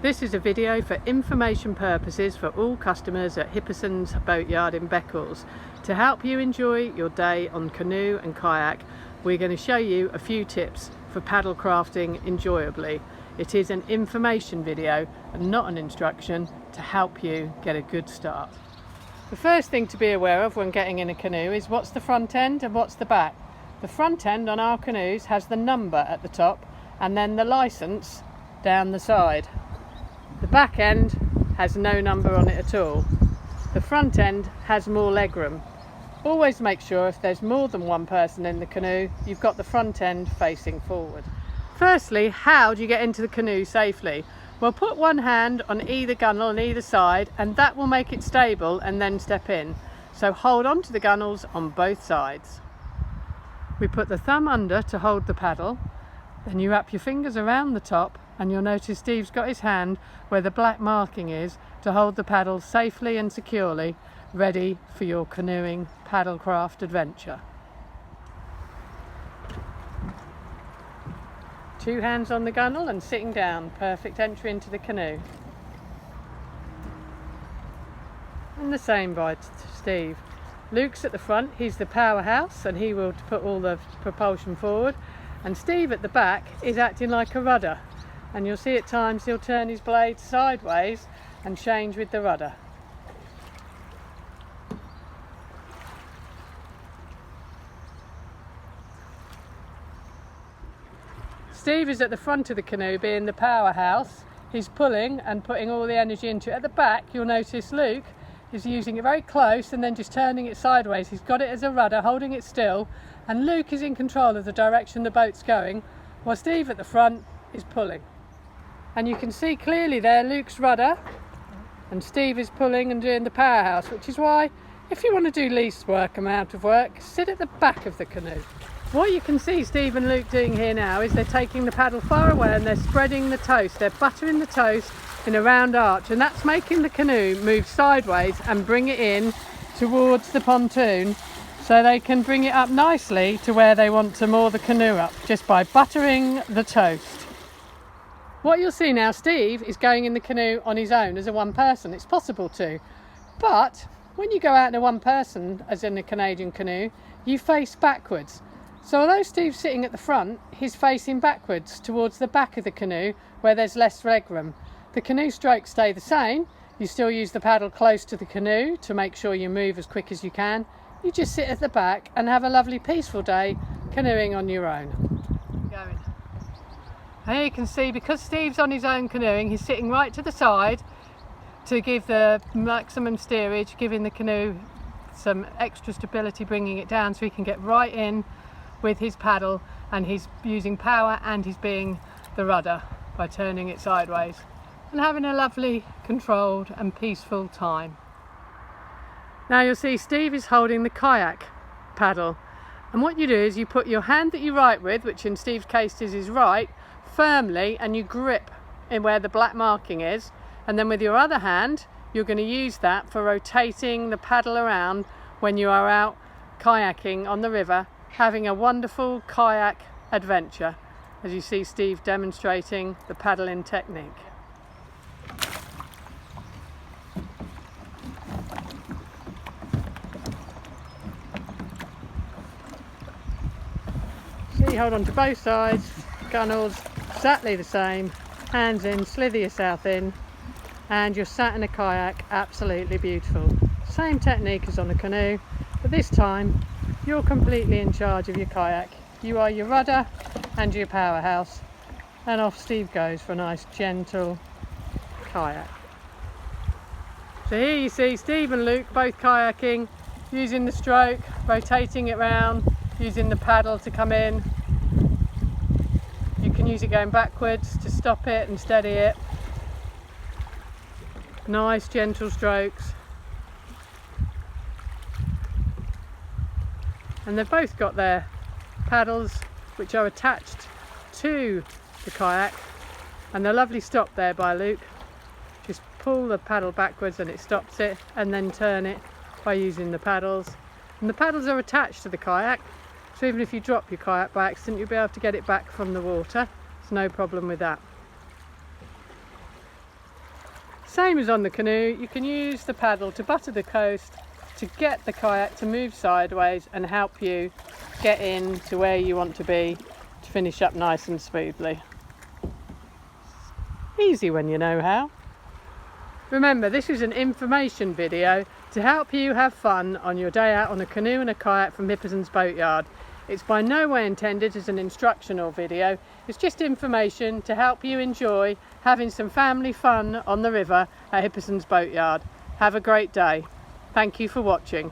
This is a video for information purposes for all customers at Hipperson's Boatyard in Beccles. To help you enjoy your day on canoe and kayak, we're going to show you a few tips for paddle crafting enjoyably. It is an information video and not an instruction to help you get a good start. The first thing to be aware of when getting in a canoe is what's the front end and what's the back. The front end on our canoes has the number at the top and then the license down the side. The back end has no number on it at all. The front end has more legroom. Always make sure if there's more than one person in the canoe, you've got the front end facing forward. Firstly, how do you get into the canoe safely? Well, put one hand on either gunnel on either side and that will make it stable, and then step in. So hold on to the gunnels on both sides. We put the thumb under to hold the paddle, then you wrap your fingers around the top and you'll notice Steve's got his hand where the black marking is to hold the paddle safely and securely, ready for your canoeing paddlecraft adventure. Two hands on the gunnel and sitting down, perfect entry into the canoe. And the same by Steve. Luke's at the front, he's the powerhouse and he will put all the propulsion forward, and Steve at the back is acting like a rudder, and you'll see at times he'll turn his blade sideways and change with the rudder. Steve is at the front of the canoe being the powerhouse. He's pulling and putting all the energy into it. At the back you'll notice Luke is using it very close and then just turning it sideways. He's got it as a rudder, holding it still, and Luke is in control of the direction the boat's going, while Steve at the front is pulling. And you can see clearly there Luke's rudder and Steve is pulling and doing the powerhouse, which is why if you want to do least amount of work, sit at the back of the canoe. What you can see Steve and Luke doing here now is they're taking the paddle far away and they're spreading the toast. They're buttering the toast in a round arch, and that's making the canoe move sideways and bring it in towards the pontoon, so they can bring it up nicely to where they want to moor the canoe up, just by buttering the toast. What you'll see now, Steve is going in the canoe on his own as a one person. It's possible to, but when you go out in a one person, as in a Canadian canoe, you face backwards. So although Steve's sitting at the front, he's facing backwards towards the back of the canoe where there's less legroom. The canoe strokes stay the same. You still use the paddle close to the canoe to make sure you move as quick as you can. You just sit at the back and have a lovely peaceful day canoeing on your own. Going. And here you can see, because Steve's on his own canoeing, he's sitting right to the side to give the maximum steerage, giving the canoe some extra stability, bringing it down so he can get right in with his paddle, and he's using power and he's being the rudder by turning it sideways and having a lovely controlled and peaceful time. Now you'll see Steve is holding the kayak paddle, and what you do is you put your hand that you write with, which in Steve's case is his right, firmly, and you grip in where the black marking is, and then with your other hand you're going to use that for rotating the paddle around when you are out kayaking on the river, having a wonderful kayak adventure, as you see Steve demonstrating the paddling technique. See, hold on to both sides, gunnels exactly the same, hands in, slither yourself in, and you're sat in a kayak, absolutely beautiful. Same technique as on a canoe, but this time you're completely in charge of your kayak. You are your rudder and your powerhouse, and off Steve goes for a nice gentle kayak. So here you see Steve and Luke both kayaking, using the stroke, rotating it round, using the paddle to come in. You can use it going backwards to stop it and steady it. Nice gentle strokes. And they've both got their paddles which are attached to the kayak, and the lovely stop there by Luke. Just pull the paddle backwards and it stops it, and then turn it by using the paddles. And the paddles are attached to the kayak, so even if you drop your kayak by accident, you'll be able to get it back from the water. There's no problem with that. Same as on the canoe, you can use the paddle to butter the coast to get the kayak to move sideways and help you get in to where you want to be to finish up nice and smoothly. Easy when you know how. Remember, this is an information video to help you have fun on your day out on a canoe and a kayak from Hipperson's Boatyard. It's by no way intended as an instructional video, it's just information to help you enjoy having some family fun on the river at Hipperson's Boatyard. Have a great day. Thank you for watching.